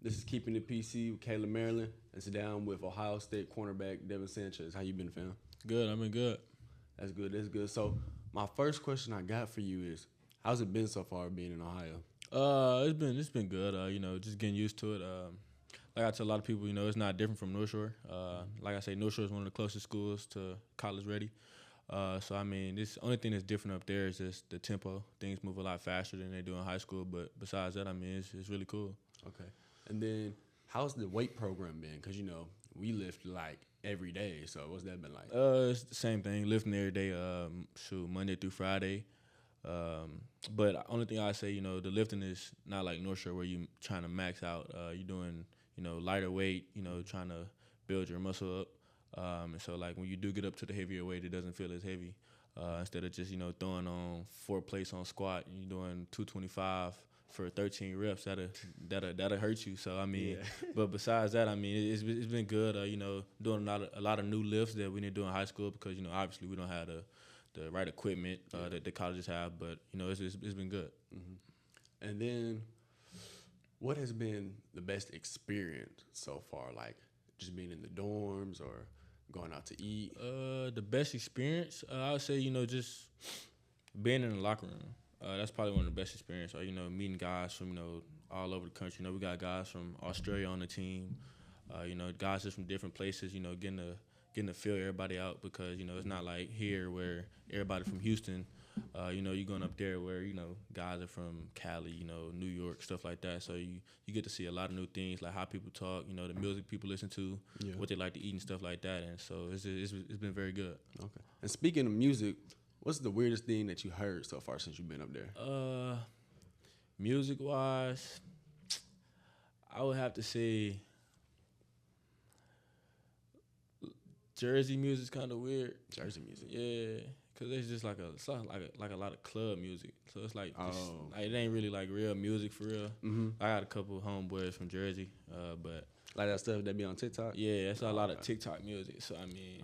This is Keeping It PC with Caleb Maryland. And sit down with Ohio State cornerback Devin Sanchez. How you been, fam? Good. I've been good. That's good. That's good. So my first question I got for you is, how's it been so far being in Ohio? It's been good. Just getting used to it. Like I tell a lot of people, it's not different from North Shore. Like I say, North Shore is one of the closest schools to college ready. So I mean, this only thing that's different up there is just the tempo. Things move a lot faster than they do in high school. But besides that, I mean, it's really cool. Okay. And then how's the weight program been? Because we lift like every day. So what's that been like? It's the same thing. Lifting every day. Monday through Friday. But only thing I say, the lifting is not like North Shore where you trying to max out. You're doing, lighter weight. Trying to build your muscle up. And so like when you do get up to the heavier weight, it doesn't feel as heavy. Instead of just throwing on 4 plates on squat, you're doing 225 for 13 reps. That'll hurt you. So I mean, Yeah. but besides that, I mean, it's been good. Doing a lot of new lifts that we didn't do in high school because obviously we don't have the right equipment that the colleges have. But it's been good. Mm-hmm. And then what has been the best experience so far? Like just being in the dorms or going out to eat? The best experience, I would say, just being in the locker room. That's probably one of the best experiences. Or, meeting guys from, all over the country. We got guys from Australia on the team. Guys just from different places, getting to feel everybody out because, it's not like here where everybody from Houston, you're going up there where, guys are from Cali, New York, stuff like that. So you get to see a lot of new things, like how people talk, the music people listen to, what they like to eat and stuff like that. And so it's been very good. Okay. And speaking of music, what's the weirdest thing that you heard so far since you've been up there? Music-wise, I would have to say Jersey music's kind of weird. Jersey music? Yeah. Cause it's just like a lot of club music, so it's like, like it ain't really like real music for real. Mm-hmm. I got a couple of homeboys from Jersey, but like that stuff that be on TikTok. Yeah, it's a lot of TikTok music. So I mean,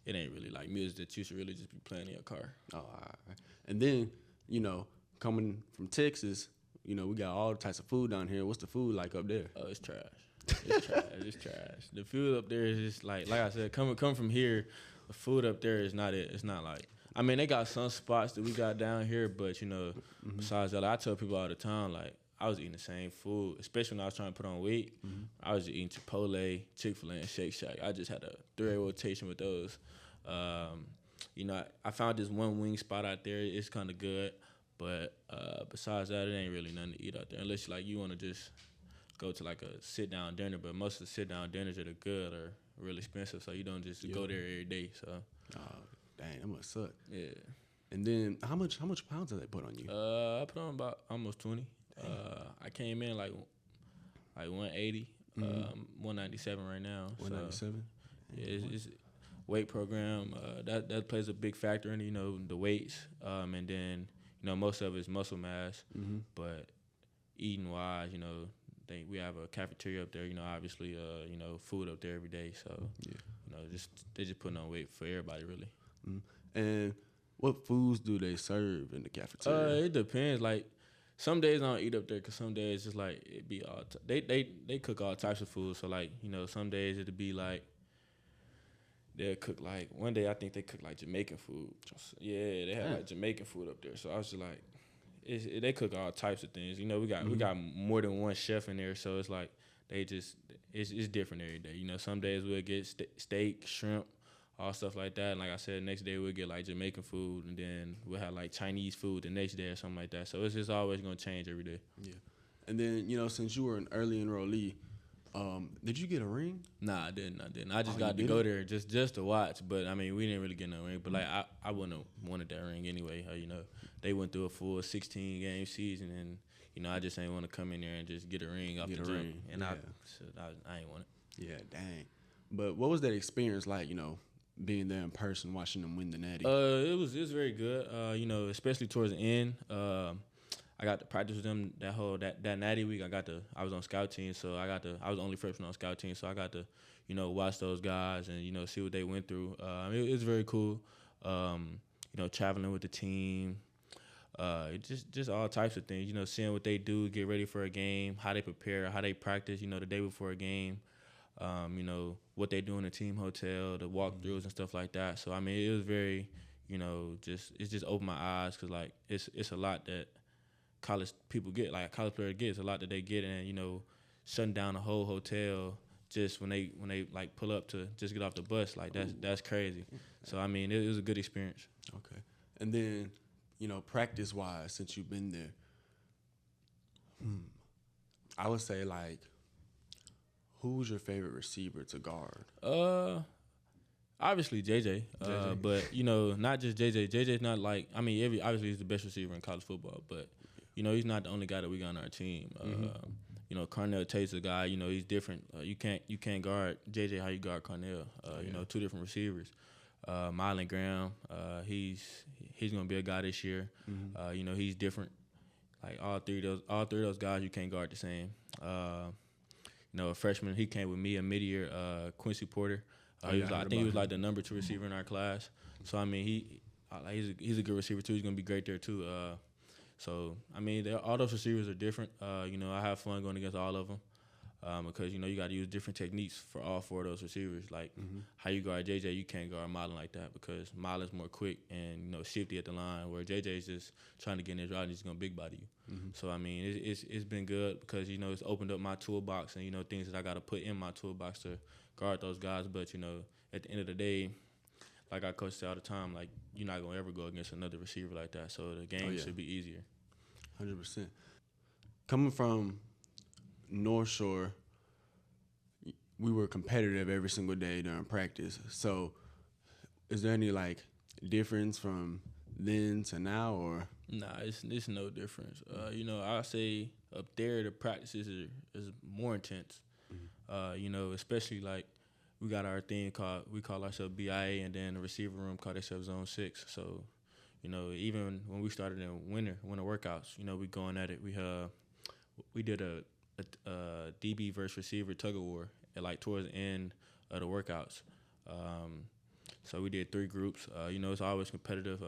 it ain't really like music that you should really just be playing in your car. Oh, all right. And then coming from Texas, we got all types of food down here. What's the food like up there? Oh, it's trash. It's trash. It's trash. The food up there is just like I said, coming from here. The food up there is not it. It's not like, I mean, they got some spots that we got down here, but, besides that, I tell people all the time, like, I was eating the same food, especially when I was trying to put on weight. Mm-hmm. I was just eating Chipotle, Chick-fil-A, and Shake Shack. I just had a 3-day rotation with those. I found this one wing spot out there. It's kind of good, but besides that, it ain't really nothing to eat out there unless, you want to just go to, like, a sit-down dinner, but most of the sit-down dinners that are good are really expensive, so you don't just go there every day. So, oh dang, that must suck. Yeah. And then how much pounds did they put on you? I put on about almost 20. I came in like 180, 197 right now. 197. So, yeah, it's weight program. That plays a big factor in the weights, and then most of it is muscle mass. Mm-hmm. But eating wise, we have a cafeteria up there, obviously, food up there every day. So, they just putting on weight for everybody, really. Mm-hmm. And what foods do they serve in the cafeteria? It depends. Like, some days I don't eat up there because some days it's like it be all they cook all types of food. So, like, some days it'll be like they'll cook, like, one day I think they cook, like, Jamaican food. Yeah, they have, like, Jamaican food up there. So I was just like, they cook all types of things. We got more than one chef in there, so it's like it's different every day. Some days we'll get steak, shrimp, all stuff like that. And like I said, next day we'll get like Jamaican food, and then we'll have like Chinese food the next day or something like that. So it's just always gonna change every day. Yeah. And then since you were an early enrollee, did you get a ring? Nah, I didn't. I just got to go there just to watch. But I mean, we didn't really get no ring. But like I wouldn't have wanted that ring anyway. They went through a full 16-game season, and I just ain't want to come in there and just get a ring off the jump. And yeah. I ain't want it. Yeah, dang. But what was that experience like? Being there in person, watching them win the Natty. It was very good. Especially towards the end. I got to practice with them that Natty week. I was on scout team, so I was the only freshman on scout team, so I got to, watch those guys and see what they went through. It was very cool. Traveling with the team, Just all types of things. You know, seeing what they do, get ready for a game, how they prepare, how they practice. You know, the day before a game. You know, what they do in the team hotel, the walkthroughs and stuff like that. So I mean, it was very, you know, it just opened my eyes because like it's a lot that college people get, like college players get. It's a lot that they get, and you know, shutting down the whole hotel just when they like pull up to just get off the bus, like that's crazy. So I mean, it was a good experience. Okay. And then, you know, practice wise, since you've been there, I would say like, who's your favorite receiver to guard? Obviously JJ. JJ. But you know, not just JJ. JJ's not like, I mean, obviously he's the best receiver in college football, but you know, he's not the only guy that we got on our team. You know, Carnell Tate's a guy. You know, he's different. You can't guard JJ how you guard Carnell. You know, two different receivers. Mylan Graham, he's gonna be a guy this year. You know, he's different. Like all three of those guys, you can't guard the same. You know, a freshman, he came with me a mid-year, Quincy Porter. I think he was like the number 2 receiver in our class. So I mean, he's a good receiver too. He's gonna be great there too. So I mean, all those receivers are different. You know, I have fun going against all of them because you know you got to use different techniques for all 4 of those receivers. Like how you guard JJ, you can't guard Marlon like that because Marlon's more quick and you know shifty at the line, where JJ is just trying to get in his route and he's gonna big body you. So I mean, it's been good because you know it's opened up my toolbox and you know things that I got to put in my toolbox to guard those guys. But you know, at the end of the day, like our coach say all the time, like you're not gonna ever go against another receiver like that. So the game should be easier. 100%. Coming from North Shore, we were competitive every single day during practice. So is there any like difference from then to now, or? Nah, it's no difference. You know, I say up there the practices is more intense. You know, especially like we got our thing we call ourselves BIA, and then the receiver room called themselves Zone 6. So, you know, even when we started in winter workouts, you know, we going at it. We did a DB versus receiver tug of war at towards the end of the workouts. So we did 3 groups. You know, it's always competitive.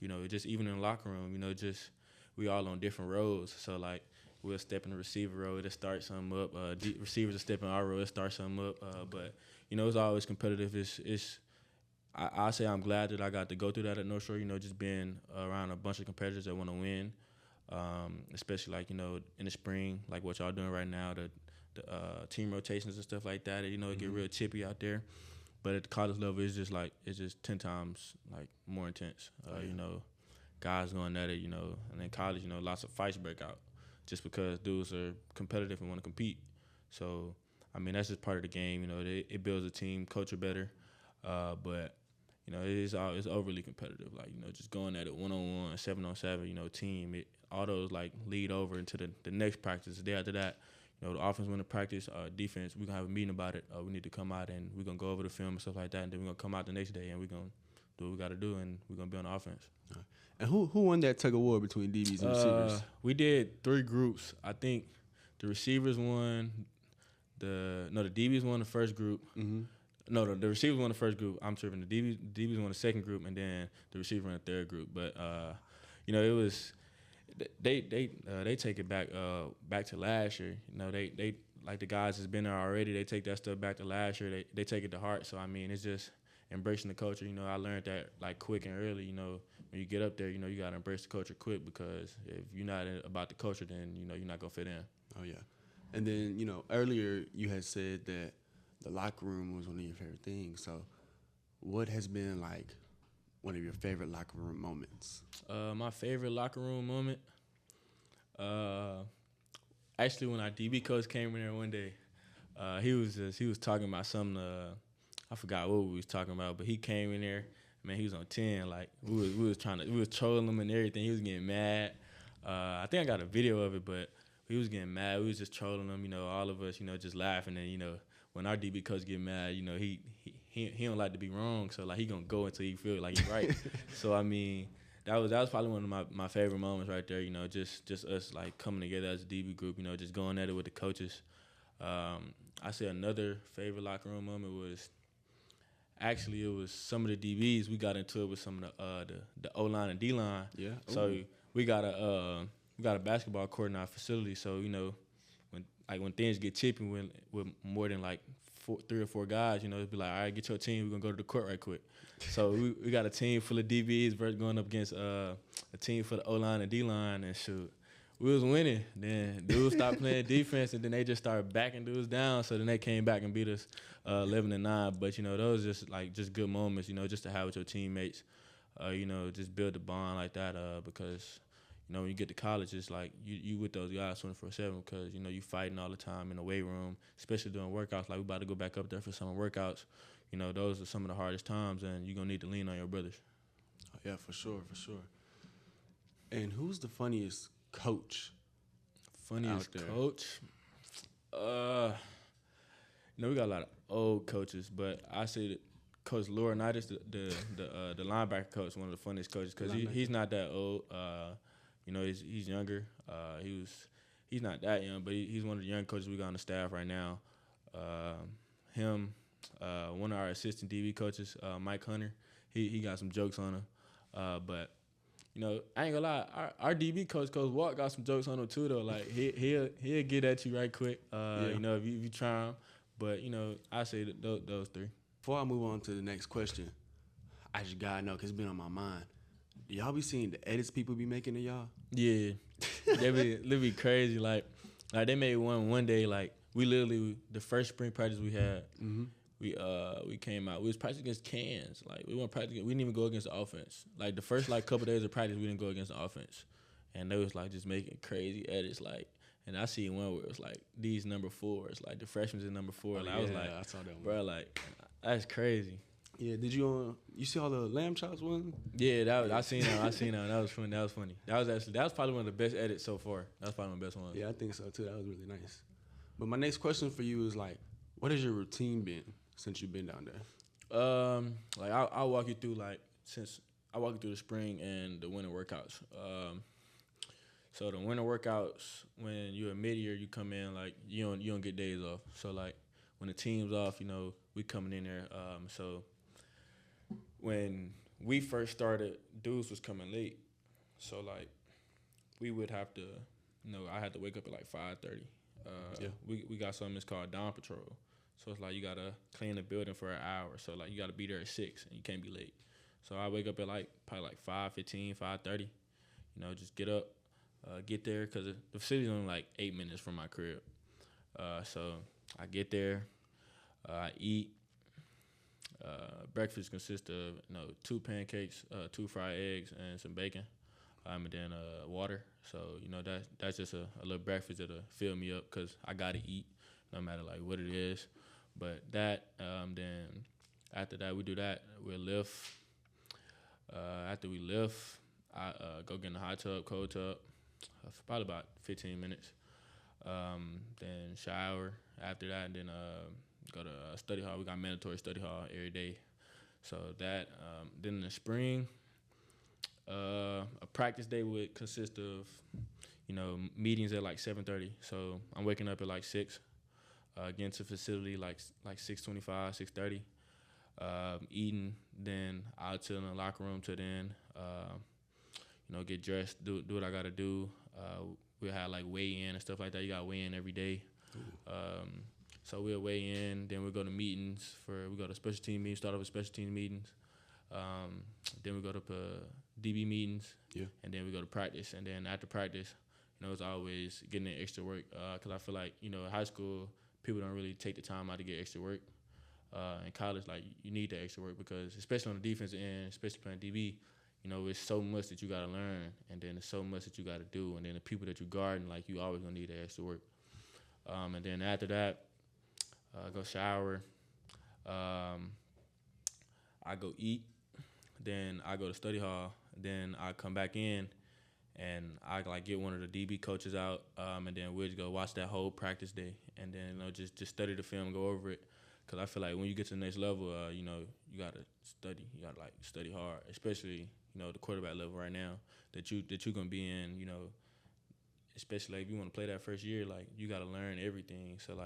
You know, just even in the locker room, you know, just we all on different rows. So like we'll step in the receiver row to start something up. Receivers will step in our row to start something up. But you know, it's always competitive. I say I'm glad that I got to go through that at North Shore. You know, just being around a bunch of competitors that want to win. Especially like you know in the spring, like what y'all doing right now, the team rotations and stuff like that. You know, it get real chippy out there. But at the college level, it's just 10 times like more intense. You know, guys going at it. You know, and in college, you know, lots of fights break out just because dudes are competitive and want to compete. So I mean, that's just part of the game. You know, it builds a team culture better. But you know, it's overly competitive. Like you know, just going at it 1-on-1, 7-on-7. You know, team. All those like lead over into the next practice. The day after that, you know, the offense went to practice. Defense, we're gonna have a meeting about it. We need to come out and we're gonna go over the film and stuff like that. And then we're gonna come out the next day and we're gonna do what we gotta do and we're gonna be on offense. And who won that tug of war between DBs and receivers? We did 3 groups. I think the receivers won. The DBs won the first group. No, the receivers won the first group. I'm tripping. The DBs won the second group, and then the receiver won the third group. But you know, it was they take it back to last year. You know, they like the guys that's been there already. They take that stuff back to last year. They take it to heart. So I mean, it's just embracing the culture. You know, I learned that like quick and early. You know, when you get up there, you know, you gotta embrace the culture quick because if you're not about the culture, then you know you're not gonna fit in. Oh yeah, and then you know earlier you had said that the locker room was one of your favorite things. So, what has been like one of your favorite locker room moments? My favorite locker room moment, actually when our DB coach came in there one day, he was talking about something. I forgot what we was talking about, but he came in there. Man, he was on 10. Like we was trolling him and everything. He was getting mad. I think I got a video of it, but he was getting mad. We was just trolling him. You know, all of us, you know, just laughing. And you know, when our DB coach get mad, you know, he don't like to be wrong. So like he gonna go until he feel like he's right. So I mean, that was probably one of my favorite moments right there. You know, just us like coming together as a DB group. You know, just going at it with the coaches. I say another favorite locker room moment was. Actually, it was some of the DBs. We got into it with some of the O-line and D-line. Yeah. So we got a basketball court in our facility. So when things get chippy with more than like 3 or 4 guys, it'd be like, all right, get your team. We're gonna go to the court right quick. So we got a team full of DBs versus going up against a team for the O line and D line, and shoot, we was winning. Then dudes stopped playing defense, and then they just started backing dudes down. So then they came back and beat us 11-9. But those just good moments, just to have with your teammates. Just build a bond like that. Because when you get to college, it's like you with those guys 24/7 because you fighting all the time in the weight room, especially doing workouts. Like we about to go back up there for summer workouts. Those are some of the hardest times, and you're gonna need to lean on your brothers. Oh, yeah, for sure. And who's the funniest coach? Funniest coach? We got a lot of old coaches, but I say that Coach Laurinaitis, the linebacker coach, one of the funniest coaches because he's not that old. He's younger. He's not that young, but he's one of the young coaches we got on the staff right now. One of our assistant DB coaches, Mike Hunter, he got some jokes on him. But I ain't gonna lie, our DB coach Walt got some jokes on him too though. Like he'll get at you right quick. If you try him. But I say those three. Before I move on to the next question, I just gotta know because it's been on my mind. Do y'all be seeing the edits people be making to y'all? Yeah, they be crazy. Like they made one day. Like we literally the first spring practice we had. Mm-hmm. We came out. We was practicing against cans. Like we weren't practicing. We didn't even go against the offense. Like the first couple days of practice, we didn't go against the offense, and they was just making crazy edits. And I see one where it was these number 4s, the freshmen in number 4. I was I saw that one. Bro, that's crazy. Yeah, did you see all the lamb chops one? Yeah, I seen that. That was funny. That was probably one of the best edits so far. That was probably my best one. Yeah, I think so too. That was really nice. But my next question for you is what has your routine been since you've been down there? I'll walk you through since I walk you through the spring and the winter workouts. So the winter workouts, when you're a mid-year, you come in you don't get days off. So when the team's off, we coming in there. So when we first started, dudes was coming late. So we would have to, I had to wake up at 5:30. We got something that's called dawn patrol. So it's you gotta clean the building for an hour. So you gotta be there at 6 and you can't be late. So I wake up at probably 5:15, 5:30. Just get up. Get there because the facility's only 8 minutes from my crib. So I get there, I eat. Breakfast consists of 2 pancakes, 2 fried eggs, and some bacon, and then water. So that's just a little breakfast that'll fill me up because I gotta eat no matter what it is. But that then after that we do that. We'll lift. After we lift, I go get in the hot tub, cold tub. For probably about 15 minutes. Then shower after that, and then go to study hall. We got mandatory study hall every day. So that, then in the spring, a practice day would consist of, meetings at 7:30. So I'm waking up at 6, getting to the facility like 6:25, 6:30. Eating, then out to the locker room to then. Get dressed, do what I gotta do. We had weigh in and stuff like that. You gotta weigh in every day. So we'll weigh in, then we'll go to meetings we go to special team meetings, start off with special team meetings. Then we go to DB meetings. Yeah. And then we go to practice. And then after practice, it's always getting in extra work. Cause I feel in high school, people don't really take the time out to get extra work. In college, you need that extra work because especially on the defensive end, especially playing DB, it's so much that you got to learn, and then there's so much that you got to do, and then the people that you guarding, you always going to need that extra work. And then after that, go shower. I go eat. Then I go to study hall. Then I come back in, and I get one of the DB coaches out, and then we'll just go watch that whole practice day, and then just study the film, go over it. Because I feel when you get to the next level, you got to study. You got to study hard, especially the quarterback level right now that you're gonna be in. Especially if you want to play that first year, you got to learn everything. So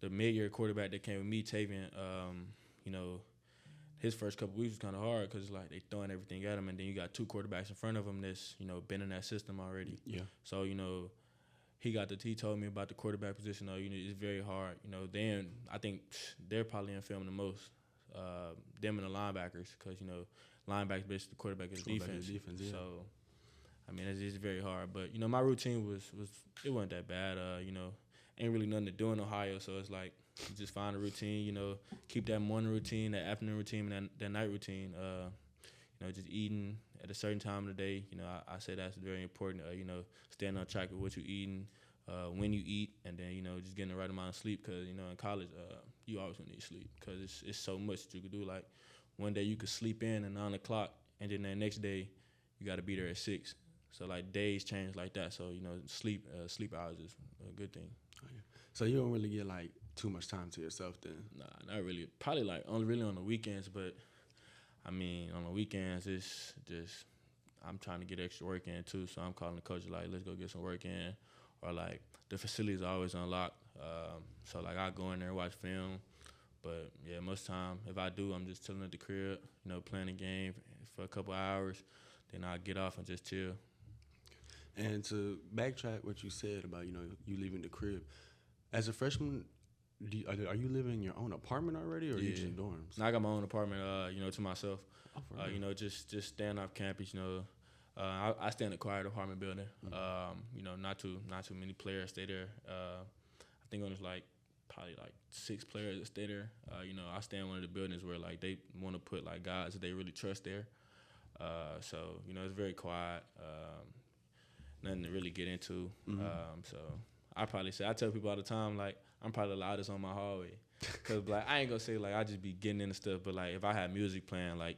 the mid-year quarterback that came with me, Tavian, his first couple weeks was kind of hard because like they throwing everything at him, and then you got two quarterbacks in front of him that's been in that system already. Yeah. So he told me about the quarterback position. Though it's very hard. Then I think they're probably in film the most. Them and the linebackers, because linebackers basically the quarterback is defense. Yeah. So I mean it's very hard. But my routine was it wasn't that bad. Ain't really nothing to do in Ohio, so it's like you just find a routine. Keep that morning routine, that afternoon routine, and that night routine. Just eating at a certain time of the day. I say that's very important. Staying on track with what you're eating, when you eat, and then just getting the right amount of sleep. Because in college, you always need sleep because it's so much that you could do. Like one day you could sleep in at 9 o'clock, and then the next day you got to be there at 6. So like days change like that. So sleep hours is a good thing. Oh, yeah. So you don't really get like too much time to yourself then? Nah, not really. Probably like only really on the weekends, but. I mean, on the weekends, it's just I'm trying to get extra work in too. So I'm calling the coach like, let's go get some work in, or like the facility's always unlocked. So like I go in there and watch film, but yeah, most time if I do, I'm just chilling at the crib, playing a game for a couple hours. Then I get off and just chill. And to backtrack what you said about you leaving the crib, as a freshman. Are you living in your own apartment already, or are you just in dorms? No, I got my own apartment, to myself. Oh, Just staying off campus. I stay in a quiet apartment building. Mm-hmm. Not too many players stay there. I think only probably 6 players that stay there. I stay in one of the buildings where like they want to put like guys that they really trust there. So it's very quiet. Nothing to really get into. Mm-hmm. So I tell people all the time like. I'm probably the loudest on my hallway, cause like I ain't gonna say like I just be getting into stuff, but like if I have music playing, like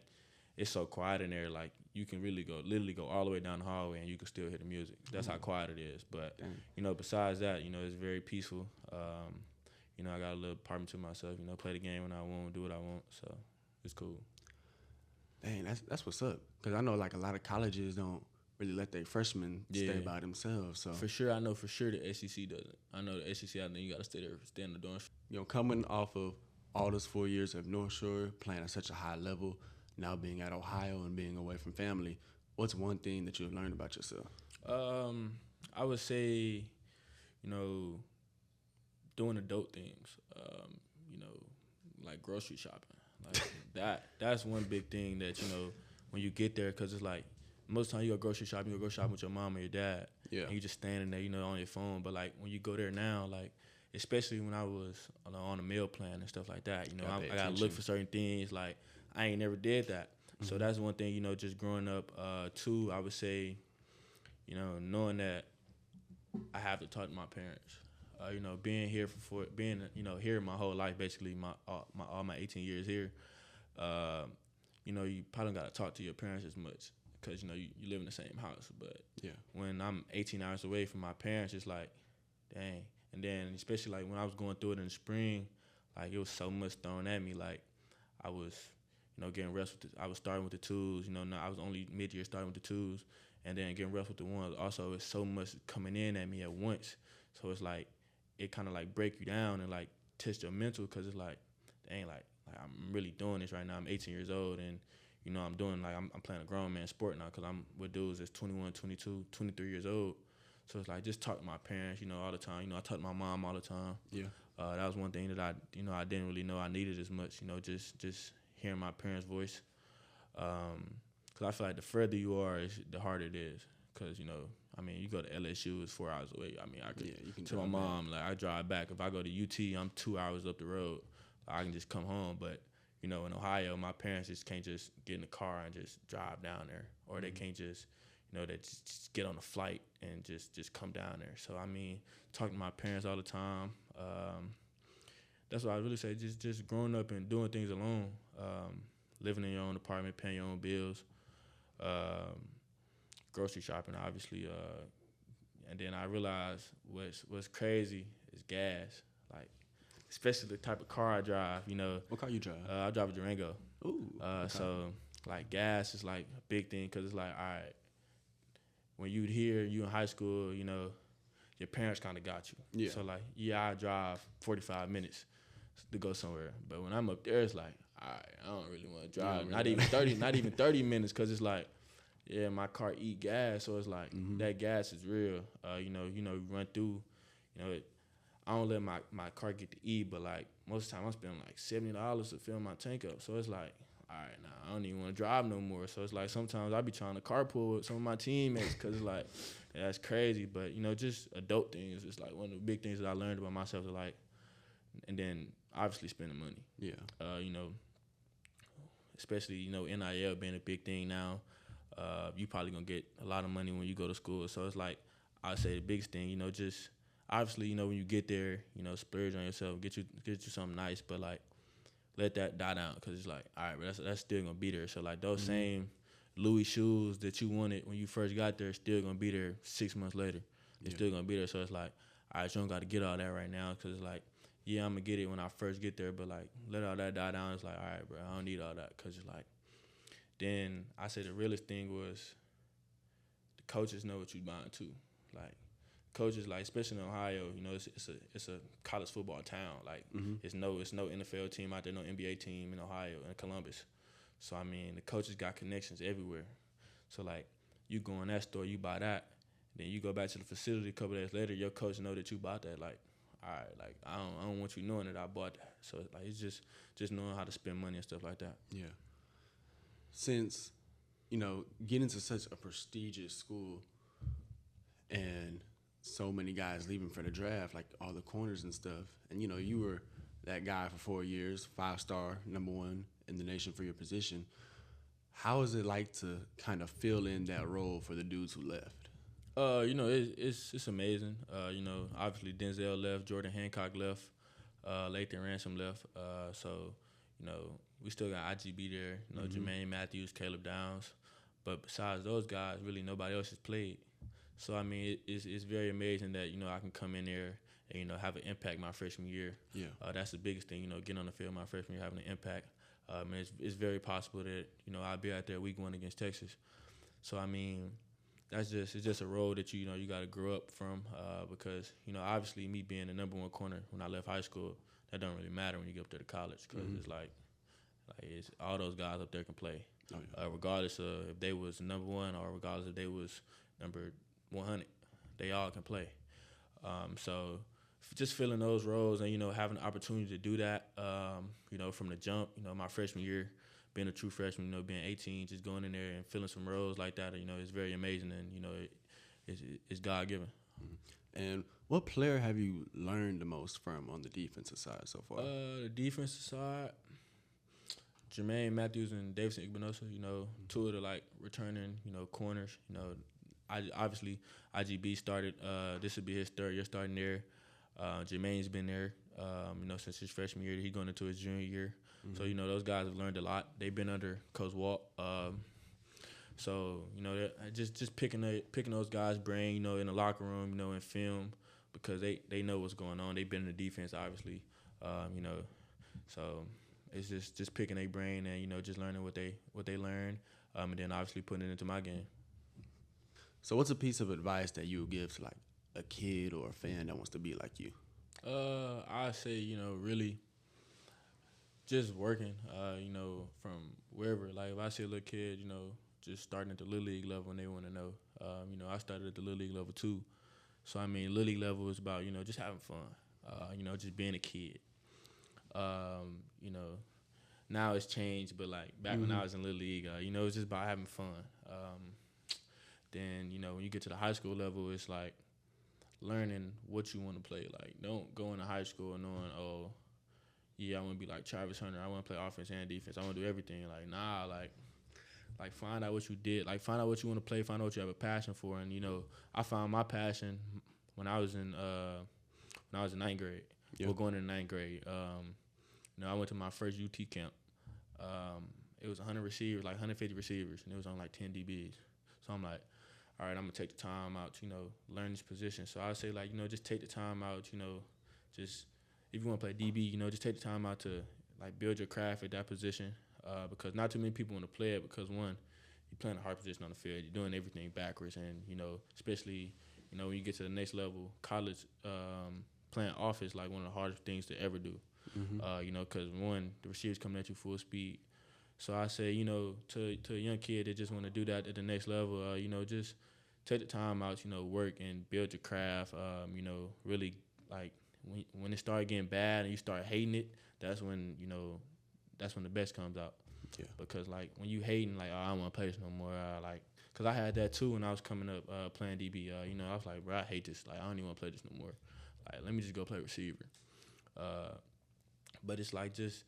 it's so quiet in there, like you can literally go all the way down the hallway and you can still hear the music. That's how quiet it is. But besides that, it's very peaceful. I got a little apartment to myself. Play the game when I want, do what I want, so it's cool. Dang, that's what's up. Cause I know like a lot of colleges don't really let their freshmen stay by themselves. So for sure, I know for sure the SEC doesn't. I know the SEC, I think you got to stay in the dorms. Coming off of all those 4 years of North Shore, playing at such a high level, now being at Ohio and being away from family, what's one thing that you've learned about yourself? I would say, doing adult things, like grocery shopping. Like that's one big thing that, when you get there, because it's like, most time you go grocery shopping with your mom or your dad. Yeah. And you just standing there, on your phone. But like when you go there now, like especially when I was on a meal plan and stuff like that, I gotta look for certain things. Like I ain't never did that. Mm-hmm. So that's one thing, just growing up. 2, I would say, knowing that I have to talk to my parents. Being here here my whole life, basically all my 18 years here. You probably gotta talk to your parents as much. Because, you live in the same house. But when I'm 18 hours away from my parents, it's like, dang. And then especially, like, when I was going through it in the spring, like, it was so much thrown at me. Like, I was, getting rough I was starting with the 2s. I was only mid-year starting with the 2s. And then getting rough with the 1s. Also, it's so much coming in at me at once. So it's like, it kind of, like, break you down and, like, test your mental. Because it's like, dang, like, I'm really doing this right now. I'm 18 years old. And I'm doing I'm playing a grown man sport now because I'm with dudes that's 21, 22, 23 years old. So it's like just talk to my parents, all the time. I talk to my mom all the time. Yeah. That was one thing that I didn't really know I needed as much. Just hearing my parents' voice. Because I feel like the further you are, the harder it is. Because you go to LSU, it's 4 hours away. I could you can to my mom like I drive back. If I go to UT, I'm 2 hours up the road. I can just come home, but. In Ohio, my parents just can't just get in the car and just drive down there. Or they can't just, they just get on a flight and just come down there. So, talking to my parents all the time. That's what I really say. Just growing up and doing things alone. Living in your own apartment, paying your own bills. Grocery shopping, obviously. And then I realized what's crazy is gas. Like, especially the type of car I drive, What car you drive? I drive a Durango. Ooh. Okay. So, like, gas is, like, a big thing because it's like, all right, when you in high school, your parents kind of got you. Yeah. So, like, I drive 45 minutes to go somewhere. But when I'm up there, it's like, all right, I don't really want to drive. Not even 30, not even 30 minutes, because it's like, yeah, my car eat gas, so it's like that gas is real. You run through, I don't let my car get to eat, but like most of the time I'm spending like $70 to fill my tank up. So it's like, all right, nah, I don't even want to drive no more. So it's like sometimes I be trying to carpool with some of my teammates because it's like, yeah, that's crazy. But, just adult things. It's like one of the big things that I learned about myself is like, and then obviously spending money. Yeah. Especially, NIL being a big thing now. You probably going to get a lot of money when you go to school. So it's like, I'd say the biggest thing, just obviously, when you get there, splurge on yourself, get you something nice, but like, let that die down, because it's like, all right, but that's still gonna be there. So like those same Louis shoes that you wanted when you first got there, still gonna be there 6 months later. They're still gonna be there. So it's like, all right, you don't got to get all that right now, because it's like, yeah, I'm gonna get it when I first get there, but like let all that die down. It's like, all right, bro, I don't need all that, because it's like, then I say the realest thing was the coaches know what you buying too, like. Coaches, like, especially in Ohio, it's a college football town. Like, it's no NFL team out there, no NBA team in Ohio and Columbus. So I mean, the coaches got connections everywhere. So like, you go in that store, you buy that, then you go back to the facility a couple days later, your coach know that you bought that. Like, all right, like I don't want you knowing that I bought that. So like, it's just knowing how to spend money and stuff like that. Yeah. Since getting to such a prestigious school and so many guys leaving for the draft, like all the corners and stuff. And, you were that guy for 4 years, 5-star, #1 in the nation for your position. How is it like to kind of fill in that role for the dudes who left? It's amazing. Obviously Denzel left, Jordan Hancock left, Lathan Ransom left. So, we still got IGB there, Jermaine Matthews, Caleb Downs. But besides those guys, really nobody else has played. So, I mean, it's very amazing that, I can come in there and, have an impact my freshman year. Yeah. That's the biggest thing, getting on the field my freshman year, having an impact. And it's very possible that, I'll be out there week 1 against Texas. So, I mean, it's just a role that, you got to grow up from because, obviously me being the #1 corner when I left high school, that don't really matter when you get up there to college, because it's like it's all those guys up there can play. Oh, yeah. Regardless of if they was #1 or regardless if they was number 100, they all can play. So just filling those roles and, having the opportunity to do that, from the jump, my freshman year, being a true freshman, being 18, just going in there and filling some roles like that, it's very amazing, and, it's God-given. And what player have you learned the most from on the defensive side so far? The defensive side, Jermaine Matthews and Davidson Igbinosa, two of the, like, returning, corners, obviously, IGB started. This would be his 3rd year starting there. Jermaine's been there, since his freshman year. He's going into his junior year. So, those guys have learned a lot. They've been under Coach Walt. So, just picking those guys' brain, in the locker room, in film, because they know what's going on. They've been in the defense, obviously, So it's just picking their brain and, just learning what they learn, and then obviously putting it into my game. So what's a piece of advice that you would give to, like, a kid or a fan that wants to be like you? I say, really just working, from wherever. Like, if I see a little kid, just starting at the Little League level and they want to know, I started at the Little League level too. So, I mean, Little League level is about, just having fun, just being a kid. Now it's changed, but, like, back when I was in Little League, it's just about having fun. Then, when you get to the high school level, it's like learning what you want to play. Like, don't go into high school knowing, oh, yeah, I want to be like Travis Hunter. I want to play offense and defense. I want to do everything. Like, nah, like find out what you did. Like, find out what you want to play. Find out what you have a passion for. And, I found my passion when I was in 9th grade. Yep. Well, going into 9th grade. I went to my first UT camp. It was 100 receivers, like 150 receivers, and it was on like 10 DBs. So I'm like, all right, I'm going to take the time out to, learn this position. So I say, like, just take the time out, just if you want to play DB, just take the time out to, like, build your craft at that position because not too many people want to play it because, one, you're playing a hard position on the field. You're doing everything backwards and, especially, when you get to the next level, college, playing off is like one of the hardest things to ever do. Mm-hmm. You know, because one, the receiver's coming at you full speed. So I say, you know, to a young kid that just want to do that at the next level, you know, just take the time out, you know, work and build your craft. You know, really like when it started getting bad and you start hating it, that's when, you know, that's when the best comes out. Yeah. Because like when you hating, like, oh, I don't want to play this no more. Like, cause I had that too when I was coming up playing DB. You know, I was like, bro, I hate this. Like, I don't even want to play this no more. Like, let me just go play receiver. But it's like just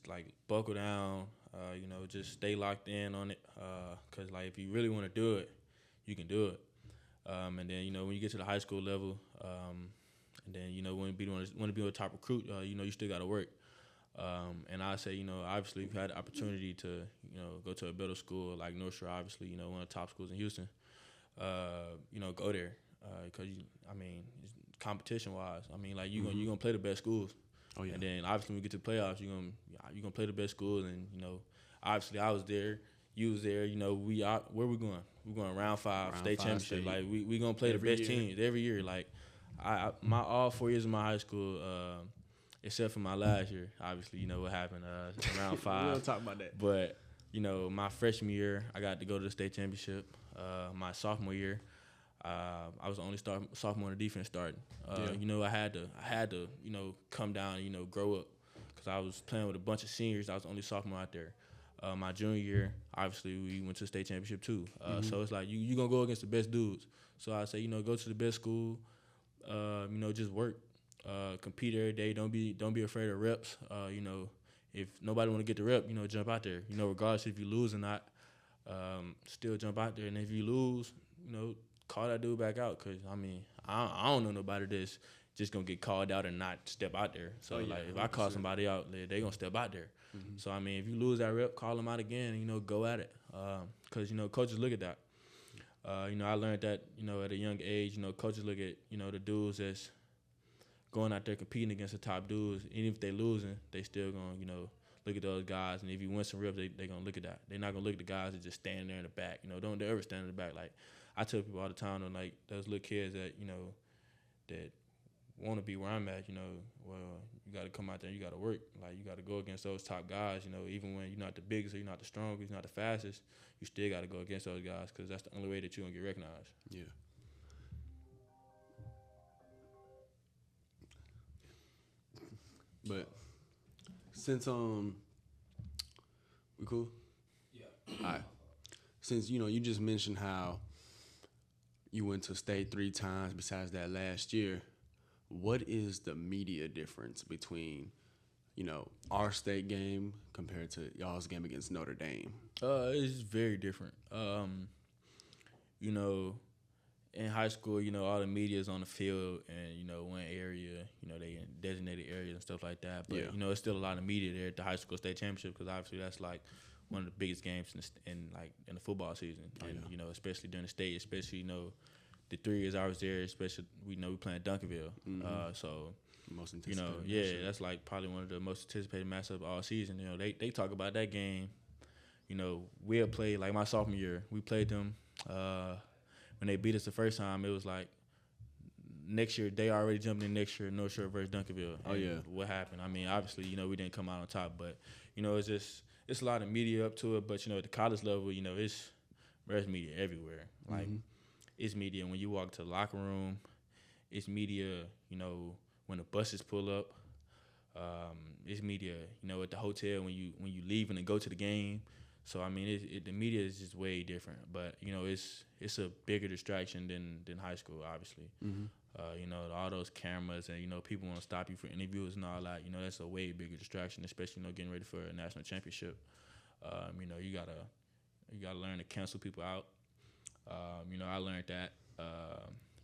like buckle down. You know, just stay locked in on it. Cause like if you really want to do it, you can do it. And then, you know, when you get to the high school level, and then, you know, want to be a top recruit, you know, you still got to work. And I say, you know, obviously we've had the opportunity to, you know, go to a better school like North Shore, obviously, you know, one of the top schools in Houston. You know, go there because I mean, competition wise, I mean, like you gonna play the best schools. Oh yeah. And then obviously when we get to the playoffs, you gonna play the best schools, and you know, obviously I was there, you was there. You know, where we going? We're going round 5 state championship. State. Like we gonna play the best teams every year. Like my all 4 years of my high school. Except for my last year, obviously, you know what happened around 5. We don't talk about that. But you know, my freshman year, I got to go to the state championship. My sophomore year, I was the only sophomore on the defense starting. You know, I had to, you know, come down and, you know, grow up because I was playing with a bunch of seniors. I was the only sophomore out there. My junior year, obviously, we went to the state championship too. So it's like you gonna go against the best dudes. So I say, you know, go to the best school. You know, just work. Compete every day. Don't be afraid of reps. You know, if nobody want to get the rep, you know, jump out there. You know, regardless if you lose or not, still jump out there. And if you lose, you know, call that dude back out. Cause I mean, I don't know nobody that's just gonna get called out and not step out there. So like, if I call somebody out, they gonna step out there. Mm-hmm. So I mean, if you lose that rep, call them out again. You know, go at it. Cause you know, coaches look at that. You know, I learned that, you know, at a young age. You know, coaches look at, you know, the dudes that's going out there competing against the top dudes. Even if they losing, they still gonna, you know, look at those guys. And if you win some reps, they gonna look at that. They're not gonna look at the guys that just stand there in the back. You know, don't ever stand in the back. Like I tell people all the time, though, like those little kids that, you know, that want to be where I'm at. You know, well, you got to come out there. You got to work. Like you got to go against those top guys. You know, even when you're not the biggest, or you're not the strongest, you're not the fastest, you still got to go against those guys because that's the only way that you're gonna get recognized. Yeah. But since we cool? Yeah. All right. Since you know you just mentioned how you went to state 3 times besides that last year, what is the media difference between, you know, our state game compared to y'all's game against Notre Dame? It's very different. You know, in high school, you know, all the media is on the field and, you know, one area, you know, they in designated areas and stuff like that. But, you know, it's still a lot of media there at the high school state championship because obviously that's like one of the biggest games in the football season. And, you know, especially during the state, especially, you know, the 3 years I was there, especially, we know we playing Duncanville. So, most you know, that's like probably one of the most anticipated matchups all season. You know, they talk about that game. You know, we'll play, like my sophomore year, we played them. When they beat us the first time, it was like next year, they already jumped in next year, North Shore versus Duncanville. Oh, yeah. What happened? I mean, obviously, you know, we didn't come out on top, but, you know, it's a lot of media up to it. But, you know, at the college level, you know, there's media everywhere. Like, it's media when you walk to the locker room. It's media, you know, when the buses pull up. It's media, you know, at the hotel when you leaving and go to the game. So I mean, the media is just way different, but you know, it's a bigger distraction than high school, obviously. You know, all those cameras and you know, people want to stop you for interviews and all that. You know, that's a way bigger distraction, especially you know, getting ready for a national championship. You know, you gotta learn to cancel people out. You know, I learned that.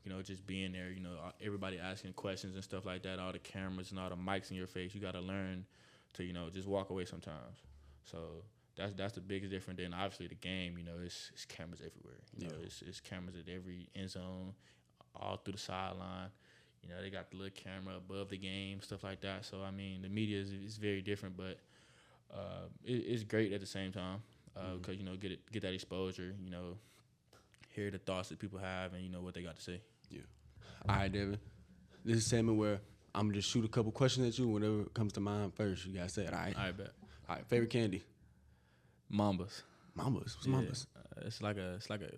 You know, just being there, you know, everybody asking questions and stuff like that, all the cameras and all the mics in your face, you got to learn to, you know, just walk away sometimes. So that's the biggest difference. Then obviously the game, you know, it's cameras everywhere. You know, it's cameras at every end zone, all through the sideline. You know, they got the little camera above the game, stuff like that. So, I mean, the media is very different, but it's great at the same time because, you know, get that exposure, you know, hear the thoughts that people have and, you know, what they got to say. Yeah. All right, Devin. This is a segment where I'm gonna just shoot a couple questions at you. Whatever comes to mind first, you gotta say it. All right. All right, bet. All right. Favorite candy? Mambas. Mambas. What's Yeah. Mambas? It's like a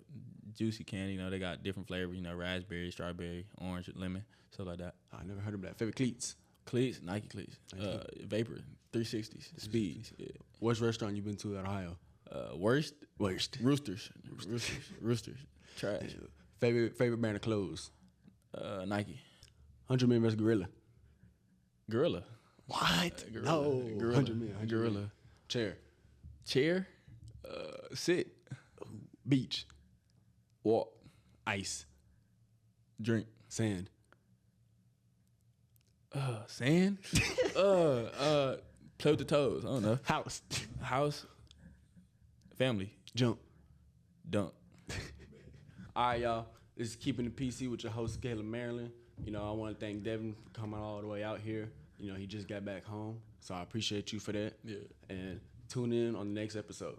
juicy candy. You know, they got different flavors. You know, raspberry, strawberry, orange, lemon, stuff like that. I never heard of that. Favorite cleats? Cleats, Nike cleats. Vapor, 360s, speed. Yeah. Worst restaurant you been to at Ohio? Worst, Worst. Roosters. Trash. Favorite brand of clothes? Nike. 100 million versus Gorilla. Gorilla. What? Gorilla. No. Gorilla. 100 million. Gorilla. Chair. Chair. Sit. Beach. Walk. Ice. Drink. Sand. Sand. Play with the toes. I don't know. House. House. Family. Jump. Dunk. All right, y'all. This is Keeping the PC with your host, Caleb Maryland. You know, I want to thank Devin for coming all the way out here. You know, he just got back home, so I appreciate you for that. Yeah. And tune in on the next episode.